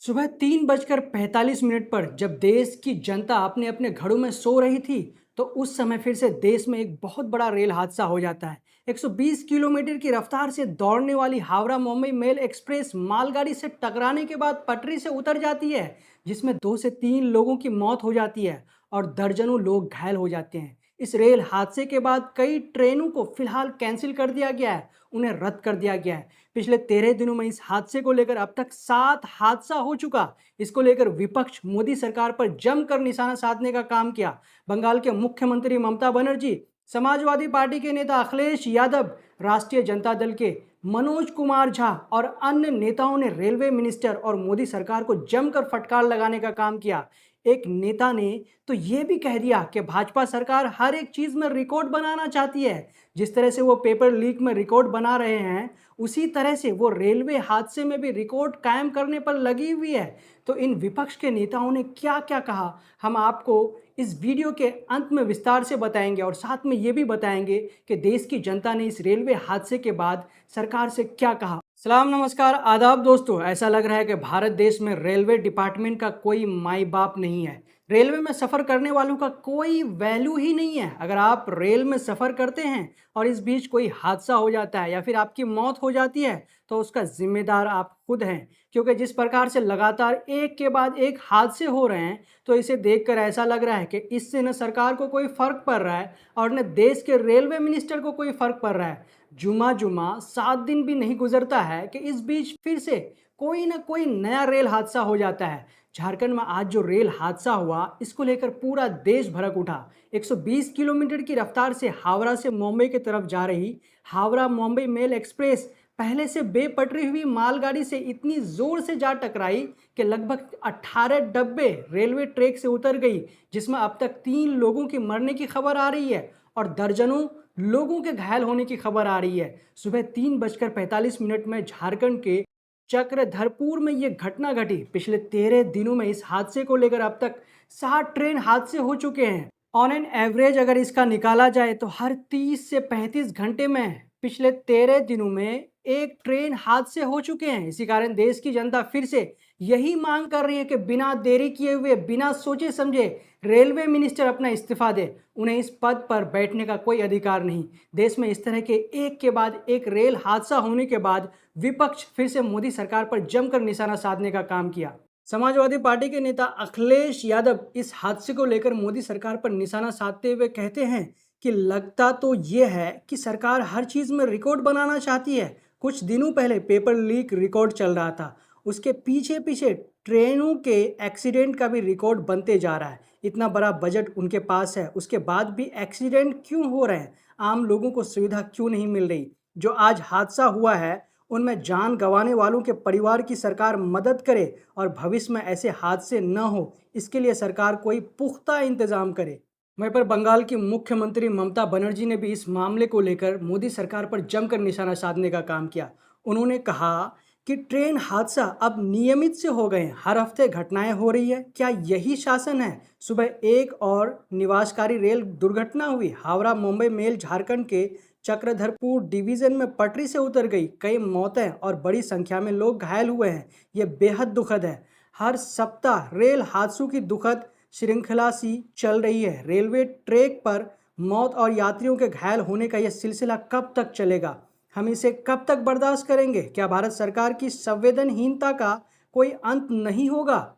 सुबह 3:45 पर जब देश की जनता अपने अपने घरों में सो रही थी, तो उस समय फिर से देश में एक बहुत बड़ा रेल हादसा हो जाता है। 120 किलोमीटर की रफ्तार से दौड़ने वाली हावड़ा मुंबई मेल एक्सप्रेस मालगाड़ी से टकराने के बाद पटरी से उतर जाती है, जिसमें 2 से 3 लोगों की मौत हो जाती है और दर्जनों लोग घायल हो जाते हैं। इस रेल हादसे के बाद कई ट्रेनों को फिलहाल कैंसिल कर दिया गया है, उन्हें रद्द कर दिया गया है। पिछले 13 दिनों में इस हादसे को लेकर अब तक 7 हादसा हो चुका। इसको लेकर विपक्ष मोदी सरकार पर जमकर निशाना साधने का काम किया। बंगाल के मुख्यमंत्री ममता बनर्जी, समाजवादी पार्टी के नेता अखिलेश यादव, राष्ट्रीय जनता दल के मनोज कुमार झा और अन्य नेताओं ने रेलवे मिनिस्टर और मोदी सरकार को जमकर फटकार लगाने का काम किया। एक नेता ने तो ये भी कह दिया कि भाजपा सरकार हर एक चीज में रिकॉर्ड बनाना चाहती है। जिस तरह से वो पेपर लीक में रिकॉर्ड बना रहे हैं, उसी तरह से वो रेलवे हादसे में भी रिकॉर्ड कायम करने पर लगी हुई है। तो इन विपक्ष के नेताओं ने क्या क्या कहा, हम आपको इस वीडियो के अंत में विस्तार से बताएंगे और साथ में ये भी बताएंगे कि देश की जनता ने इस रेलवे हादसे के बाद सरकार से क्या कहा। सलाम, नमस्कार, आदाब दोस्तों। ऐसा लग रहा है कि भारत देश में रेलवे डिपार्टमेंट का कोई माई बाप नहीं है। रेलवे में सफ़र करने वालों का कोई वैल्यू ही नहीं है। अगर आप रेल में सफ़र करते हैं और इस बीच कोई हादसा हो जाता है या फिर आपकी मौत हो जाती है, तो उसका जिम्मेदार आप खुद हैं। क्योंकि जिस प्रकार से लगातार एक के बाद एक हादसे हो रहे हैं, तो इसे देखकर ऐसा लग रहा है कि इससे न सरकार को कोई फ़र्क पड़ रहा है और न देश के रेलवे मिनिस्टर को कोई फ़र्क पड़ रहा है। जुमा जुमा 7 दिन भी नहीं गुजरता है कि इस बीच फिर से कोई ना कोई नया रेल हादसा हो जाता है। झारखंड में आज जो रेल हादसा हुआ, इसको लेकर पूरा देश भड़क उठा। 120 किलोमीटर की रफ्तार से हावड़ा से मुंबई की तरफ जा रही हावड़ा मुंबई मेल एक्सप्रेस पहले से बेपटरी हुई मालगाड़ी से इतनी जोर से जा टकराई कि लगभग 18 डब्बे रेलवे ट्रैक से उतर गई, जिसमें अब तक 3 लोगों की मरने की खबर आ रही है और दर्जनों लोगों के घायल होने की खबर आ रही है। सुबह 3:45 में झारखंड के चक्रधरपुर में ये घटना घटी। पिछले 13 दिनों में इस हादसे को लेकर अब तक 60 ट्रेन हादसे हो चुके हैं। ऑन एन एवरेज अगर इसका निकाला जाए तो हर 30 से 35 घंटे में पिछले 13 दिनों में एक ट्रेन हादसे हो चुके हैं। इसी कारण देश की जनता फिर से यही मांग कर रही है कि बिना देरी किए हुए, बिना सोचे समझे रेलवे मिनिस्टर अपना इस्तीफा दे। उन्हें इस पद पर बैठने का कोई अधिकार नहीं। देश में इस तरह के एक के बाद एक रेल हादसा होने के बाद विपक्ष फिर से मोदी सरकार पर जमकर निशाना साधने का काम किया। समाजवादी पार्टी के नेता अखिलेश यादव इस हादसे को लेकर मोदी सरकार पर निशाना साधते हुए कहते हैं कि लगता तो ये है कि सरकार हर चीज़ में रिकॉर्ड बनाना चाहती है। कुछ दिनों पहले पेपर लीक रिकॉर्ड चल रहा था, उसके पीछे पीछे ट्रेनों के एक्सीडेंट का भी रिकॉर्ड बनते जा रहा है। इतना बड़ा बजट उनके पास है, उसके बाद भी एक्सीडेंट क्यों हो रहे हैं? आम लोगों को सुविधा क्यों नहीं मिल रही? जो आज हादसा हुआ है, उनमें जान गंवाने वालों के परिवार की सरकार मदद करे और भविष्य में ऐसे हादसे न हो, इसके लिए सरकार कोई पुख्ता इंतजाम करे। वहीं पर बंगाल की मुख्यमंत्री ममता बनर्जी ने भी इस मामले को लेकर मोदी सरकार पर जमकर निशाना साधने का काम किया। उन्होंने कहा कि ट्रेन हादसा अब नियमित से हो गए हैं, हर हफ्ते घटनाएं हो रही है। क्या यही शासन है? सुबह एक और निवासकारी रेल दुर्घटना हुई। हावड़ा मुंबई मेल झारखंड के चक्रधरपुर डिवीजन में पटरी से उतर गई। कई मौतें और बड़ी संख्या में लोग घायल हुए हैं। ये बेहद दुखद है। हर सप्ताह रेल हादसों की दुखद श्रृंखला सी चल रही है। रेलवे ट्रैक पर मौत और यात्रियों के घायल होने का यह सिलसिला कब तक चलेगा? हम इसे कब तक बर्दाश्त करेंगे? क्या भारत सरकार की संवेदनहीनता का कोई अंत नहीं होगा?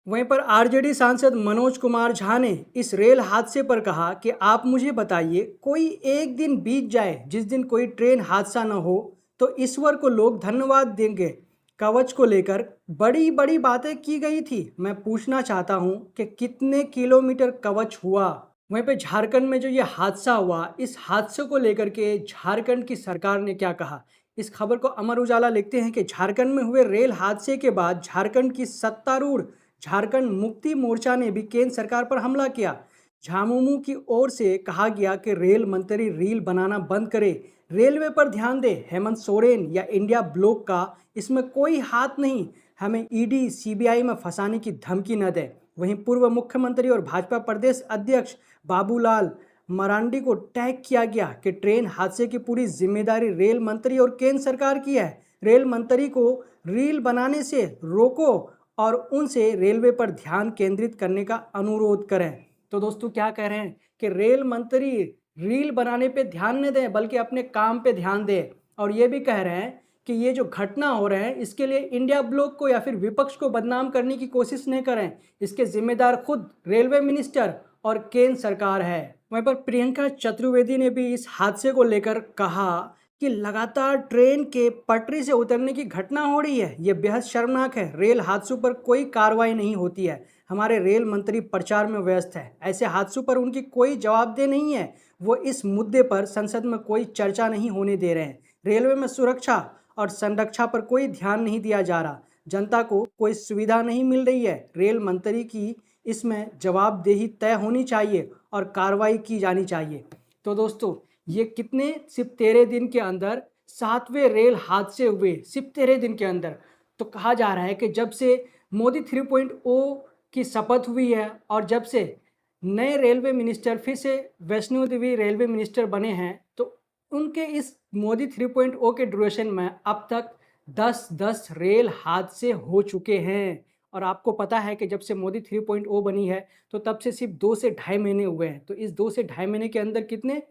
वहीं पर आरजेडी सांसद मनोज कुमार झा ने इस रेल हादसे पर कहा कि आप मुझे बताइए, कोई एक दिन बीत जाए जिस दिन कोई ट्रेन हादसा न हो, तो ईश्वर को लोग धन्यवाद देंगे। कवच को लेकर बड़ी बड़ी बातें की गई थी। मैं पूछना चाहता हूं कि कितने किलोमीटर कवच हुआ? वहीं पे झारखंड में जो ये हादसा हुआ, इस हादसे को लेकर के झारखंड की सरकार ने क्या कहा? इस खबर को अमर उजाला लिखते हैं कि झारखंड में हुए रेल हादसे के बाद झारखंड की सत्तारूढ़ झारखंड मुक्ति मोर्चा ने भी केंद्र सरकार पर हमला किया। झामुमो की ओर से कहा गया कि रेल मंत्री रील बनाना बंद करे, रेलवे पर ध्यान दे। हेमंत सोरेन या इंडिया ब्लॉक का इसमें कोई हाथ नहीं, हमें ईडी सीबीआई में फंसाने की धमकी न दे। वहीं पूर्व मुख्यमंत्री और भाजपा प्रदेश अध्यक्ष बाबूलाल मरांडी को टैग किया गया कि ट्रेन हादसे की पूरी जिम्मेदारी रेल मंत्री और केंद्र सरकार की है। रेल मंत्री को रील बनाने से रोको और उनसे रेलवे पर ध्यान केंद्रित करने का अनुरोध करें। तो दोस्तों क्या कह रहे हैं कि रेल मंत्री रील बनाने पे ध्यान न दें बल्कि अपने काम पे ध्यान दें। और ये भी कह रहे हैं कि ये जो घटना हो रहे हैं इसके लिए इंडिया ब्लॉक को या फिर विपक्ष को बदनाम करने की कोशिश नहीं करें, इसके जिम्मेदार खुद रेलवे मिनिस्टर और केंद्र सरकार है। वहीं पर प्रियंका चतुर्वेदी ने भी इस हादसे को लेकर कहा कि लगातार ट्रेन के पटरी से उतरने की घटना हो रही है, ये बेहद शर्मनाक है। रेल हादसों पर कोई कार्रवाई नहीं होती है, हमारे रेल मंत्री प्रचार में व्यस्त है, ऐसे हादसों पर उनकी कोई जवाबदेही नहीं है। वो इस मुद्दे पर संसद में कोई चर्चा नहीं होने दे रहे हैं। रेलवे में सुरक्षा और संरक्षा पर कोई ध्यान नहीं दिया जा रहा, जनता को कोई सुविधा नहीं मिल रही है। रेल मंत्री की इसमें जवाबदेही तय होनी चाहिए और कार्रवाई की जानी चाहिए। तो दोस्तों ये कितने सिर्फ 13 दिन के अंदर 7वें रेल हादसे हुए, सिर्फ 13 दिन के अंदर। तो कहा जा रहा है कि जब से मोदी 3.0 की शपथ हुई है और जब से नए रेलवे मिनिस्टर फिर से वैष्णो देवी रेलवे मिनिस्टर बने हैं, तो उनके इस मोदी 3.0 के ड्यूरेशन में अब तक 10 रेल हादसे हो चुके हैं। और आपको पता है कि जब से मोदी 3.0 बनी है तो तब से सिर्फ 2 से ढाई महीने हुए हैं। तो इस 2 से ढाई महीने के अंदर कितने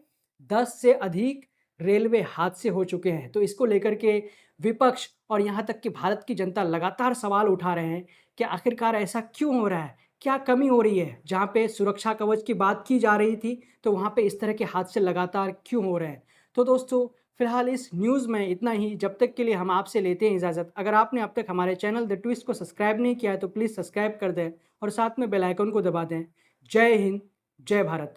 10 से अधिक रेलवे हादसे हो चुके हैं। तो इसको लेकर के विपक्ष और यहाँ तक कि भारत की जनता लगातार सवाल उठा रहे हैं कि आखिरकार ऐसा क्यों हो रहा है, क्या कमी हो रही है। जहाँ पे सुरक्षा कवच की बात की जा रही थी तो वहाँ पे इस तरह के हादसे लगातार क्यों हो रहे हैं। तो दोस्तों फिलहाल इस न्यूज़ में इतना ही। जब तक के लिए हम आपसे लेते हैं इजाज़त। अगर आपने अब तक हमारे चैनल द ट्विस्ट को सब्सक्राइब नहीं किया है तो प्लीज़ सब्सक्राइब कर दें और साथ में बेल आइकन को दबा दें। जय हिंद, जय भारत।